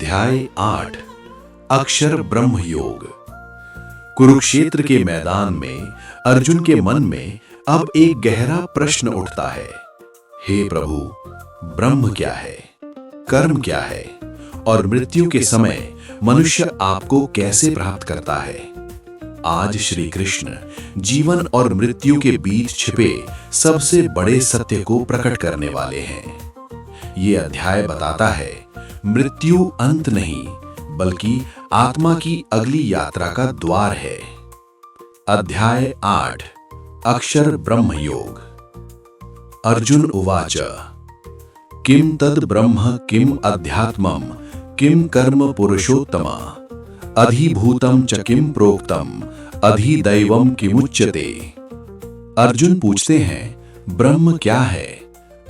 अध्याय 8 अक्षर ब्रह्म योग। कुरुक्षेत्र के मैदान में अर्जुन के मन में अब एक गहरा प्रश्न उठता है। हे प्रभु, ब्रह्म क्या है, कर्म क्या है और मृत्यु के समय मनुष्य आपको कैसे प्राप्त करता है? आज श्री कृष्ण जीवन और मृत्यु के बीच छिपे सबसे बड़े सत्य को प्रकट करने वाले हैं। ये अध्याय बताता है मृत्यु अंत नहीं बल्कि आत्मा की अगली यात्रा का द्वार है। अध्याय 8 अक्षर ब्रह्म योग। अर्जुन उवाच किम तद ब्रह्म किम अध्यात्मम किम कर्म पुरुषोत्तम अधिभूतम च किम प्रोक्तम अधिदैवम किमुच्यते। अर्जुन पूछते हैं ब्रह्म क्या है,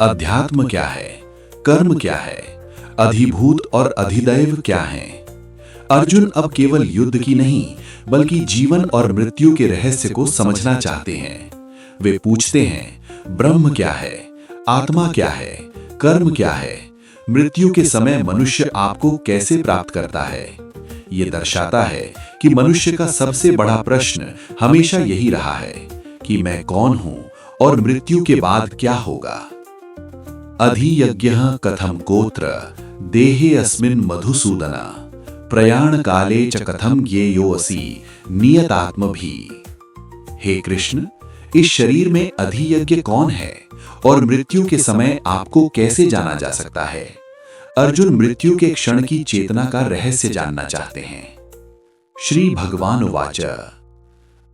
अध्यात्म क्या है, कर्म क्या है, अधिभूत और अधिदैव क्या है। अर्जुन अब केवल युद्ध की नहीं बल्कि जीवन और मृत्यु के रहस्य को समझना चाहते हैं। वे पूछते हैं ब्रह्म क्या है, आत्मा क्या है, कर्म क्या है, मृत्यु के समय मनुष्य आपको कैसे प्राप्त करता है। ये दर्शाता है कि मनुष्य का सबसे बड़ा प्रश्न हमेशा यही रहा है कि मैं कौन हूं और मृत्यु के बाद क्या होगा। अधियज्ञः कथम गोत्र देहे अस्मिन् मधुसूदना प्रयाण काले च कथम ज्ञेयोऽसि नियतात्मभि। हे कृष्ण, इस शरीर में अधियज्ञ कौन है और मृत्यु के समय आपको कैसे जाना जा सकता है। अर्जुन मृत्यु के क्षण की चेतना का रहस्य जानना चाहते हैं। श्री भगवान उवाच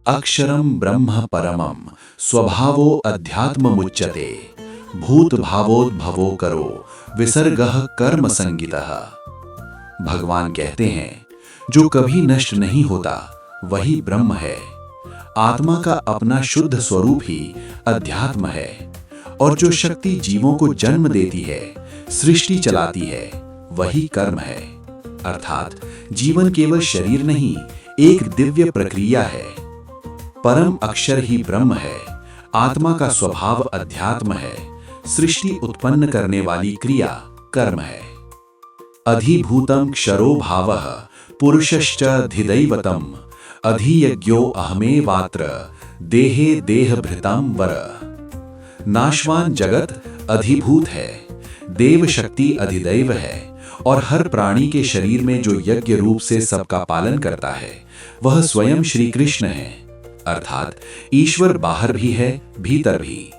अक्षरम ब्रह्म परमम स्वभावो अध्यात्ममुच्यते भूत भावोद्भवो करो विसर्गः कर्म संगितः। भगवान कहते हैं जो कभी नष्ट नहीं होता वही ब्रह्म है। आत्मा का अपना शुद्ध स्वरूप ही अध्यात्म है और जो शक्ति जीवों को जन्म देती है, सृष्टि चलाती है, वही कर्म है। अर्थात जीवन केवल शरीर नहीं, एक दिव्य प्रक्रिया है। परम अक्षर ही ब्रह्म है, आत्मा का स्वभाव अध्यात्म है, सृष्टि उत्पन्न करने वाली क्रिया कर्म है। अधिभूतम क्षरो भावः पुरुषश्च धिदैवतम अधियज्ञो अहमेवात्र देहे देहभृतां वर। नाशवान जगत अधिभूत है, देव शक्ति अधिदैव है और हर प्राणी के शरीर में जो यज्ञ रूप से सबका पालन करता है वह स्वयं श्री कृष्ण है। अर्थात ईश्वर बाहर भी है, भीतर भी।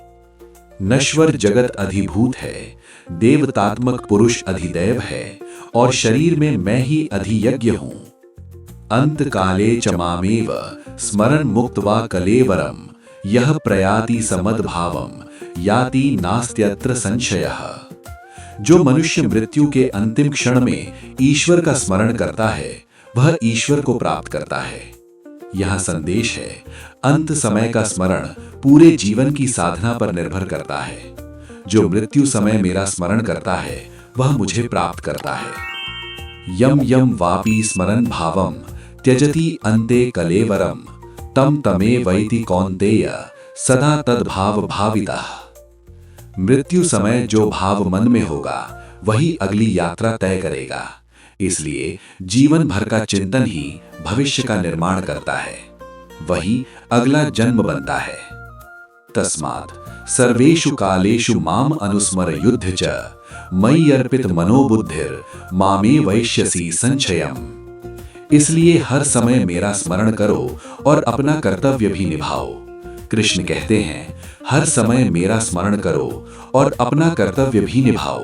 नश्वर जगत अधिभूत है, देवतात्मक पुरुष अधिदैव है और शरीर में मैं ही अधियज्ञ हूं। अंत काले च मामेव स्मरण मुक्त्वा कलेवरम यह प्रयाति समद्भावम याति नास्त्यत्र संशयः। जो मनुष्य मृत्यु के अंतिम क्षण में ईश्वर का स्मरण करता है वह ईश्वर को प्राप्त करता है। यह संदेश है अंत समय का स्मरण पूरे जीवन की साधना पर निर्भर करता है। जो मृत्यु समय मेरा स्मरण करता है वह मुझे प्राप्त करता है। यम यम वापि स्मरन् भावम त्यजति अन्ते कलेवरम तम तमे वैति कौन्तेय सदा तद्भाव भावितः। मृत्यु समय जो भाव मन में होगा वही अगली यात्रा तय करेगा। इसलिए जीवन भर का चिंतन ही भविष्य का निर्माण करता है, वही अगला जन्म बनता है। तस्मात् सर्वेषु कालेषु माम अनुस्मर युद्ध च मयि अर्पित मनोबुद्धिर मामे वैश्यसि संचयम्। इसलिए हर समय मेरा स्मरण करो और अपना कर्तव्य भी निभाओ। कृष्ण कहते हैं हर समय मेरा स्मरण करो और अपना कर्तव्य भी निभाओ।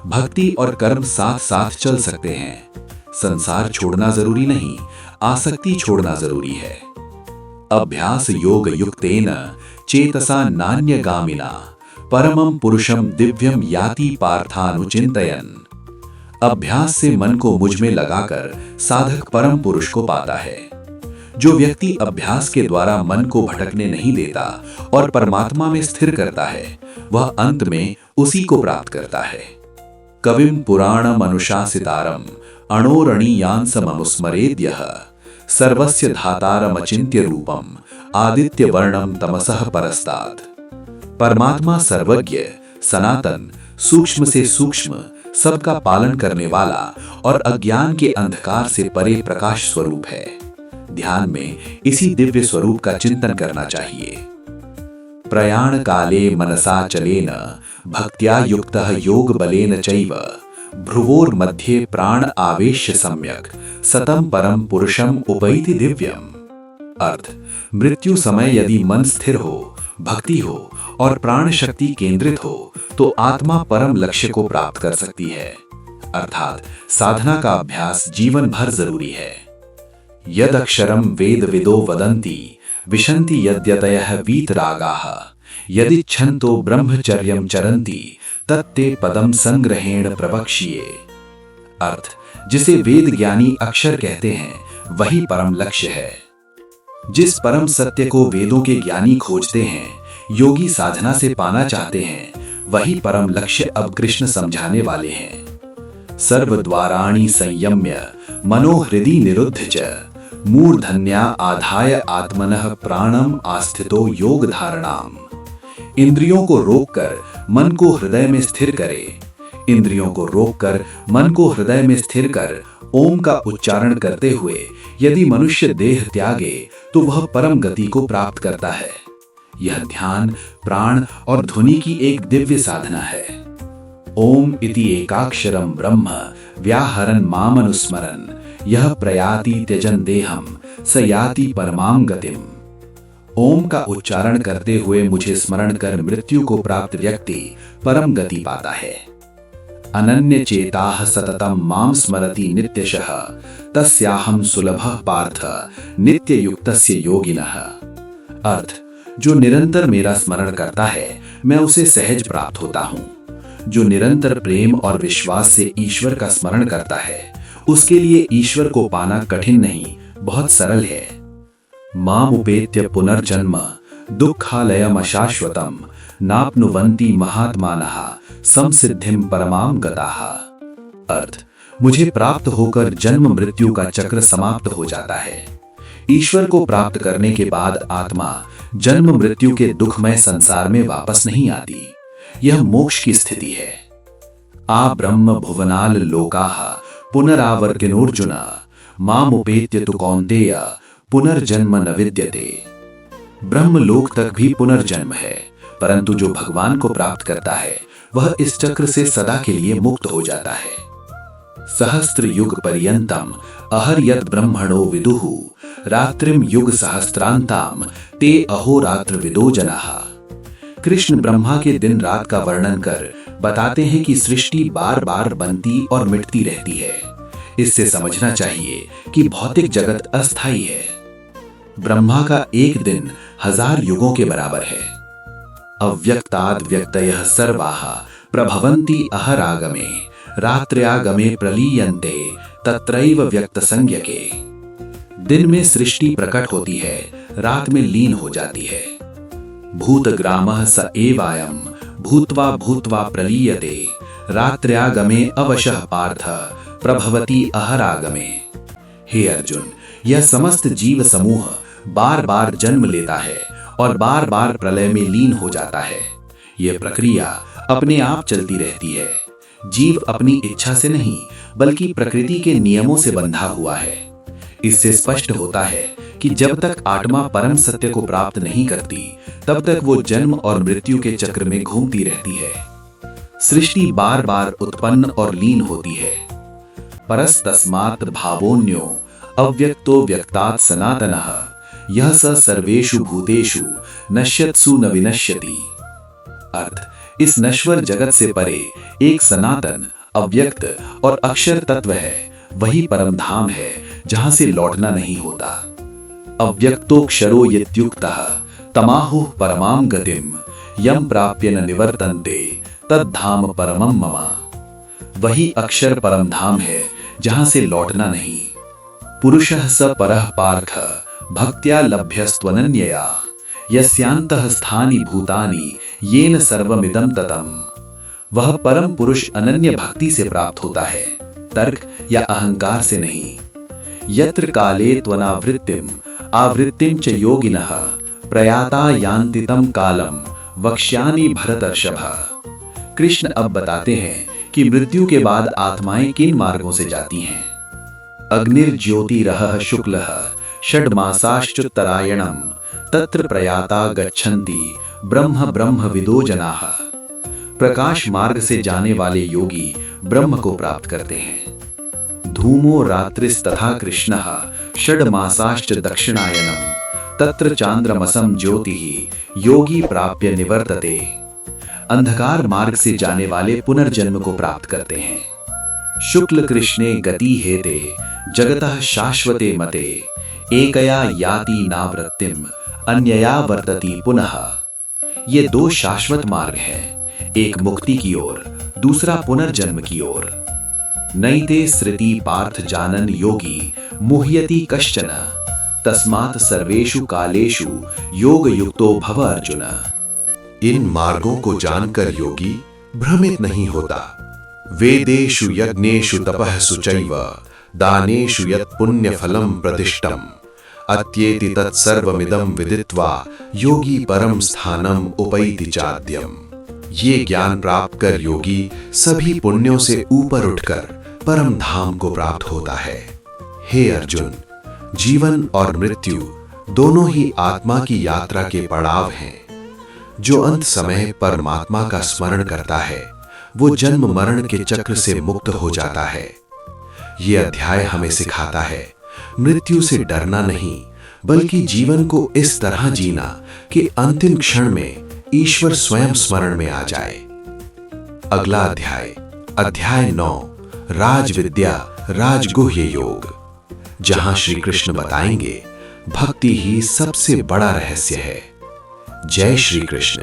भक्ति और कर्म साथ साथ चल सकते हैं। संसार छोड़ना जरूरी नहीं, आसक्ति छोड़ना जरूरी है। अभ्यास योग युक्तेन चेतसा नान्यगामिना परमं पुरुषं दिव्यम याति पार्थानुचिंतयन्। अभ्यास से मन को मुझ में लगाकर साधक परम पुरुष को पाता है। जो व्यक्ति अभ्यास के द्वारा मन को भटकने नहीं देता और परमात्मा में स्थिर करता है वह अंत में उसी को प्राप्त करता है। कविम पुराणम अनुशासितारम अणोरणीयांसमनुस्मरेद्यः सर्वस्य धातारमचिन्त्य रूपम आदित्य वर्णम तमसः परस्तात्। परमात्मा सर्वज्ञ, सनातन, सूक्ष्म से सूक्ष्म, सबका पालन करने वाला और अज्ञान के अंधकार से परे प्रकाश स्वरूप है। ध्यान में इसी दिव्य स्वरूप का चिंतन करना चाहिए। प्रयाण काले मनसा चलेन भक्त्या युक्तः योग बलेन चैव भ्रुवोर मध्ये प्राण आवेश्य सम्यक सतम परम पुरुषम उपैति दिव्यम। अर्थ, मृत्यु समय यदि मन स्थिर हो, भक्ति हो और प्राण शक्ति केंद्रित हो तो आत्मा परम लक्ष्य को प्राप्त कर सकती है। अर्थात साधना का अभ्यास जीवन भर जरूरी है। यद अक्षरम वेद विदो वदन्ति विशन्ति यद्यतयः वीतरागाः यदिच्छन्तो ब्रह्मचर्यं चरन्ति तत्ते पदम संग्रहेण प्रवक्ष्ये। अर्थ, जिसे वेद ज्ञानी अक्षर कहते हैं वही परम लक्ष्य है। जिस परम सत्य को वेदों के ज्ञानी खोजते हैं, योगी साधना से पाना चाहते हैं, वही परम लक्ष्य अब कृष्ण समझाने वाले हैं। सर्वद्वाराणि संयम्य मनो हृदि निरुद्ध च मूर्धन्या आधाय आत्मनः प्राणम आस्थितो योग धारणाम। इंद्रियों को रोककर मन को हृदय में स्थिर करे। इंद्रियों को रोककर मन को हृदय में स्थिर कर ओम का उच्चारण करते हुए यदि मनुष्य देह त्यागे तो वह परम गति को प्राप्त करता है। यह ध्यान, प्राण और ध्वनि की एक दिव्य साधना है। ओम इति एकाक्षरम ब्रह्म व्याहरन् मामनुस्मरन् यह प्रयाति त्यजन देहम स याति परमां गतिम। ओम का उच्चारण करते हुए मुझे स्मरण कर मृत्यु को प्राप्त व्यक्ति परम गति पाता है। अनन्य चेताः सततम मां स्मरति नित्यशः तस्याहं सुलभः पार्थ नित्य युक्तस्य योगिनः। अर्थ, जो निरंतर मेरा स्मरण करता है मैं उसे सहज प्राप्त होता हूँ। जो निरंतर प्रेम और विश्वास से ईश्वर का स्मरण करता है उसके लिए ईश्वर को पाना कठिन नहीं, बहुत सरल है। मामुपेत्य पुनर्जन्म दुःखालयम अशाश्वतम नाप्नुवन्ति महात्मानः संसिद्धिम परमां गताः। अर्थ, मुझे प्राप्त होकर जन्म मृत्यु का चक्र समाप्त हो जाता है। ईश्वर को प्राप्त करने के बाद आत्मा जन्म मृत्यु के दुखमय संसार में वापस नहीं आती। यह मोक्ष की स्थिति है। आ ब्रह्म भुवनाल लोकाः पुनरावर्तिनोर्जुन मामुपेत्य तु कौन्तेय पुनर्जन्म न विद्यते। ब्रह्मलोक तक भी पुनर्जन्म है, परंतु जो भगवान को प्राप्त करता है वह इस चक्र से सदा के लिए मुक्त हो जाता है। सहस्त्र युग पर्यंतम अहर्यत ब्रह्मणो विदुः रात्रिम युग सहस्त्रांताम ते अहोरात्र विदो जनाः। कृष्ण ब्रह्मा के दिन रात का वर्णन कर बताते हैं कि सृष्टि बार बार बनती और मिटती रहती है। इससे समझना चाहिए कि भौतिक जगत अस्थायी है। ब्रह्मा का एक दिन 1000 युगों के बराबर है। अव्यक्ताद् व्यक्तयः सर्वाः प्रभवन्ति अहरागमे रात्र्यागमे प्रलीयन्ते तत्रैव व्यक्त संज्ञके। दिन में सृष्टि प्रकट होती है, रात में लीन हो जाती है। भूतग्रामः स एवायं भूत्वा भूत्वा प्रलीयते रात्र्यागमे अवशः पार्थ प्रभवति अहरागमे। हे अर्जुन, यह समस्त जीव समूह बार बार जन्म लेता है और बार बार प्रलय में लीन हो जाता है। यह प्रक्रिया अपने आप चलती रहती है। जीव अपनी इच्छा से नहीं बल्कि प्रकृति के नियमों से बंधा हुआ है। इससे स्पष्ट होता है कि जब तक आत्मा परम सत्य को प्राप्त नहीं करती तब तक वो जन्म और मृत्यु के चक्र में घूमती रहती है। सृष्टि बार बार उत्पन्न और लीन होती है। परस्तस्मात् भावोन्यो अव्यक्तो व्यक्तात् सनातनः यह स सर्वेषु भूतेषु नश्यत्सु न विनश्यति। अर्थ, इस नश्वर जगत से परे एक सनातन, अव्यक्त और अक्षर तत्व है। वही परम धाम है जहां से लौटना नहीं होता। अव्यक्तोक्षरो यत्युक्तः तमाहुः परमां गतिम यम प्राप्य न निवर्तन्ते तद्धाम परमं मम। वही अक्षर परम धाम है जहां से लौटना नहीं। पुरुषः स परः पार्थ भक्त्या लभ्यस्त्वनन्यया यस्यान्तः स्थानि भूतानि येन सर्वमिदं ततम्। वह परम पुरुष अनन्य भक्ति से प्राप्त होता है, तर्क या अहंकार से नहीं। यत्र काले त्वनावृत्तिम आवृत्तिम च योगिनः प्रयाता यान्ति तं कालम वक्ष्यामि भरतर्षभ। कृष्ण अब बताते हैं कि मृत्यु के बाद आत्माएं किन मार्गों से जाती हैं। अग्निर्ज्योतिरः शुक्लः षड्मासाश्चुत्तरायणम् तत्र प्रयाता गच्छन्ति ब्रह्म ब्रह्मविदो जनाः। प्रकाश मार्ग से जाने वाले योगी ब्रह्म को प्राप्त करते हैं। धूमो रात्रिस्तथा कृष्णः षड्मासाश्च दक्षिणायनम् तत्र चांद्रमसम ज्योतिः योगी प्राप्य निवर्तते। अंधकार मार्ग से जाने वाले पुनर्जन्म को प्राप्त करते हैं। शुक्ल कृष्णे गति हेते जगतः शाश्वते मते एकया याति नावृत्तिम अन्यया वर्तति पुनः। ये दो शाश्वत मार्ग हैं, एक मुक्ति की ओर, दूसरा पुनर्जन्म की ओर। नैते सृति पार्थ जानन योगी मुह्यति कश्चन तस्मात् सर्वेषु कालेषु योग युक्तो भव अर्जुन। इन मार्गों को जानकर योगी भ्रमित नहीं होता। वेदेषु यज्ञेषु तपःसु चैव दानेषु यत् पुण्य फलम प्रतिष्ठम अत्येति तत्सर्वमिदं विदित्वा योगी परम स्थानम उपैति चाद्यम। ये ज्ञान प्राप्त कर योगी सभी पुण्यों से ऊपर उठकर परम धाम को प्राप्त होता है। हे अर्जुन, जीवन और मृत्यु दोनों ही आत्मा की यात्रा के पड़ाव हैं। जो अंत समय परमात्मा का स्मरण करता है वो जन्म मरण के चक्र से मुक्त हो जाता है। ये अध्याय हमें सिखाता है मृत्यु से डरना नहीं, बल्कि जीवन को इस तरह जीना कि अंतिम क्षण में ईश्वर स्वयं स्मरण में आ जाए। अगला अध्याय, अध्याय 9, राजविद्या राजगुह्य योग, जहां श्री कृष्ण बताएंगे भक्ति ही सबसे बड़ा रहस्य है। जय श्री कृष्ण।